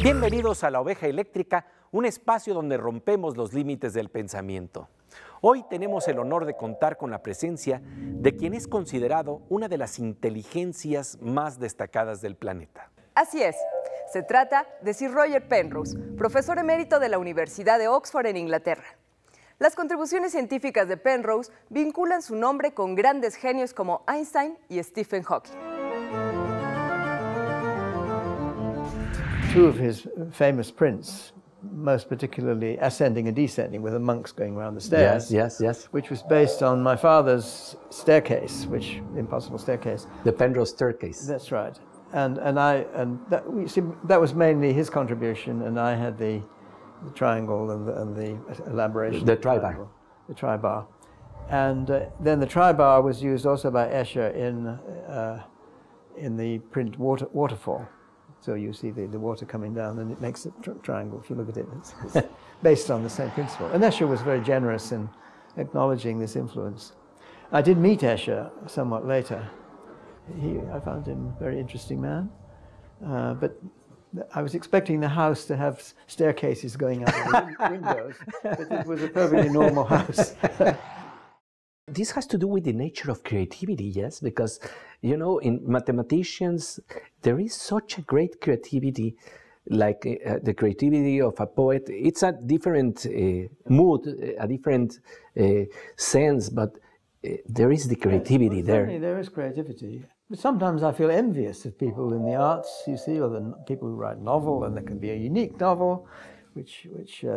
Bienvenidos a La Oveja Eléctrica, un espacio donde rompemos los límites del pensamiento. Hoy tenemos el honor de contar con la presencia de quien es considerado una de las inteligencias más destacadas del planeta. Así es, se trata de Sir Roger Penrose, profesor emérito de la Universidad de Oxford en Inglaterra. Las contribuciones científicas de Penrose vinculan su nombre con grandes genios como Einstein y Stephen Hawking. Two of his famous prints, most particularly Ascending and Descending, with the monks going around the stairs. Yes. Which was based on my father's staircase, impossible staircase. The Penrose staircase. That's right. And that was mainly his contribution, and I had the triangle and the elaboration. The tribar. The tribar. And then the tribar was used also by Ewscher in the print Waterfall. So you see the water coming down and it makes a triangle. If you look at it, it's based on the same principle. And Ewscher was very generous in acknowledging this influence. I did meet Ewscher somewhat later. I found him a very interesting man. But I was expecting the house to have staircases going out of the windows, but it was a perfectly normal house. This has to do with the nature of creativity, yes? Because, you know, in mathematicians, there is such a great creativity, like the creativity of a poet. It's a different mood, a different sense, but there is the creativity there. Certainly there is creativity. But sometimes I feel envious of people in the arts, you see, or the people who write novel, and there can be a unique novel, which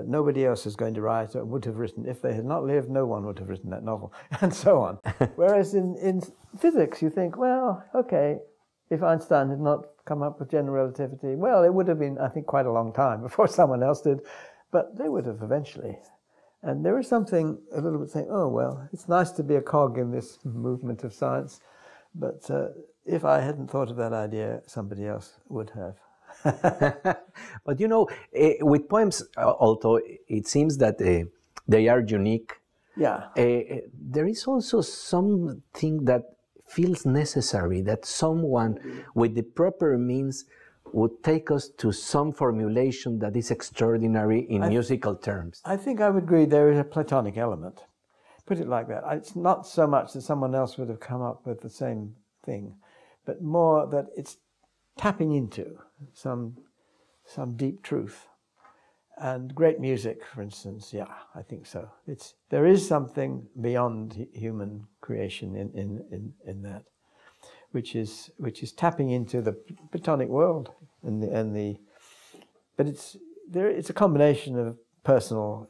nobody else is going to write or would have written. If they had not lived, no one would have written that novel, and so on. Whereas in physics, you think, well, okay, if Einstein had not come up with general relativity, well, it would have been, I think, quite a long time before someone else did, but they would have eventually. And there is something a little bit saying, oh, well, it's nice to be a cog in this movement of science, but if I hadn't thought of that idea, somebody else would have. But you know, with poems, although it seems that they are unique, there is also something that feels necessary, that someone with the proper means would take us to some formulation that is extraordinary in musical terms. I think I would agree there is a Platonic element. Put it like that. It's not so much that someone else would have come up with the same thing, but more that it's tapping into some deep truth. And great music, for instance, yeah, I think so. There is something beyond human creation in that, which is tapping into the Platonic world, but it's a combination of personal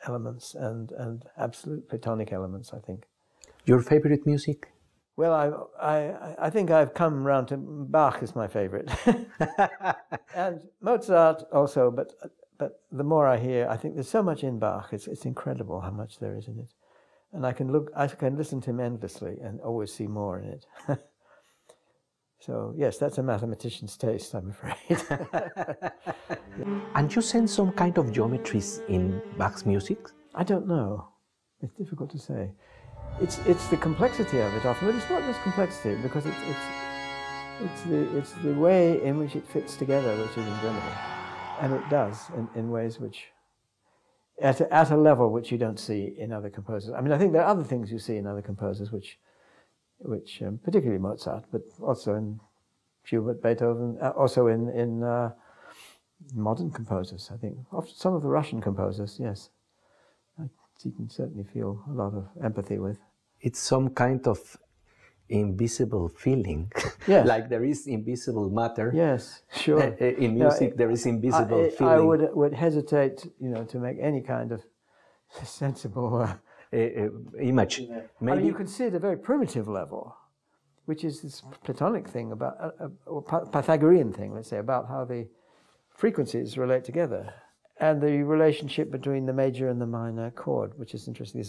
elements and absolute Platonic elements, I think. Your favorite music? Well, I think I've come around to Bach is my favorite, and Mozart also. But the more I hear, I think there's so much in Bach. It's incredible how much there is in it, and I can listen to him endlessly and always see more in it. So yes, that's a mathematician's taste, I'm afraid. And you sense some kind of geometries in Bach's music? I don't know. It's difficult to say. It's the complexity of it often, but it's not just complexity, because it's the way in which it fits together which is incredible, and it does in ways which at a level which you don't see in other composers. I mean, I think there are other things you see in other composers which particularly Mozart, but also in Schubert, Beethoven, also in modern composers. I think some of the Russian composers, yes. You can certainly feel a lot of empathy with. It's some kind of invisible feeling, yes. Like there is invisible matter. Yes, sure. In music, there is invisible feeling. I would hesitate, to make any kind of sensible image. Maybe. I mean, you can see at a very primitive level, which is this Platonic thing about, or Pythagorean thing, let's say, about how the frequencies relate together. And the relationship between the major and the minor chord, which is interesting.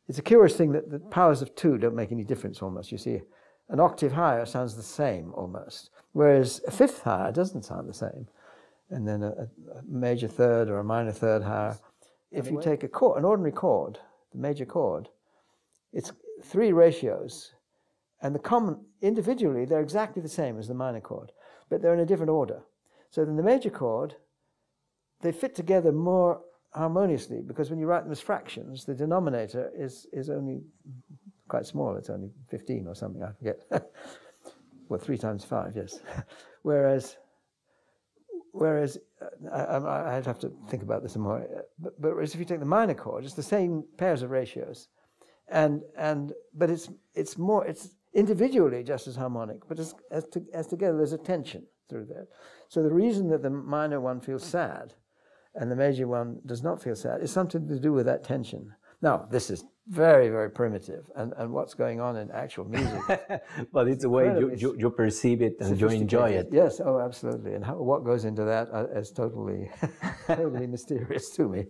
It's a curious thing that the powers of two don't make any difference almost. You see, an octave higher sounds the same almost, whereas a fifth higher doesn't sound the same. And then a major third or a minor third higher. If you take an ordinary chord, the major chord, it's three ratios, and individually they're exactly the same as the minor chord, but they're in a different order. So then the major chord, they fit together more harmoniously, because when you write them as fractions, the denominator is only quite small. It's only 15 or something, I forget. Well, 3 times 5, yes. Whereas I'd have to think about this more. But whereas if you take the minor chord, it's the same pairs of ratios, but it's individually just as harmonic, but as together there's a tension through that. So the reason that the minor one feels sad and the major one does not feel sad is something to do with that tension. Now, this is very, very primitive, and what's going on in actual music. But it's the way you perceive it and you enjoy it. Yes, oh, absolutely. And what goes into that is totally, totally mysterious to me.